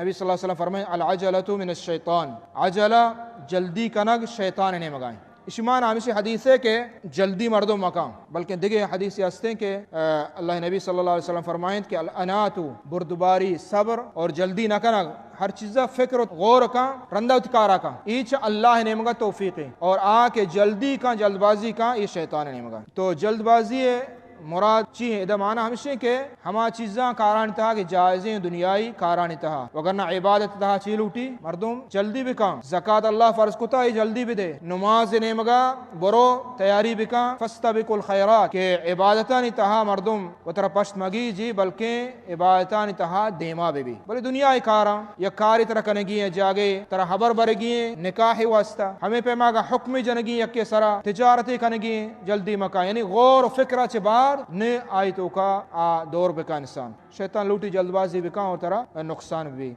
نبی صلی اللہ علیہ وسلم فرمائیں العجلۃ من الشیطان، عجلہ جلدی کنگ شیطان نے مگائیں. اشمان ہمیشہ حدیث ہے کہ جلدی مردوں مقام، بلکہ دیگے حدیث ہستے ہیں کہ اللہ نبی صلی اللہ علیہ وسلم فرمائیں کہ الانات بردباری صبر اور جلدی نہ کنگ، ہر چیزا فکر و غور کا رندہ اتکارا کا ایچ اللہ نے مگا توفیق ہے، اور آ کے جلدی کا جلد بازی کا یہ شیطان نے مگا. تو جلد بازی مراد چی ہے؟ ادا معنی ہمیشہ کہ ہما چیزاں کاران تہا کہ جائزیں دنیائی کاران تہا، وگرنہ عبادت تہا چی لوٹی مردم جلدی بکاں. زکاة اللہ فرض کتا یہ جلدی بھی دے، نماز نے مگا برو تیاری بکاں فاستبقوا الخیرات، کہ عبادتانی تہا مردم و ترہ پشت مگی جی بلکہ عبادتانی تہا دیما بھی بلے دنیای کاراں یا کاری طرح کنگی ہیں جاگے طرح خبر برگی ہیں نکاح واسطہ ہمیں پیما کا حکم جنگی یکے سرا تجارتی کنگی ہیں جلدی مکا، یعنی غور و فکرہ چے بعد نے آئی تو کا دور بکا انسان. شیطان لوٹی جلد بازی بکا اور طرح نقصان بھی.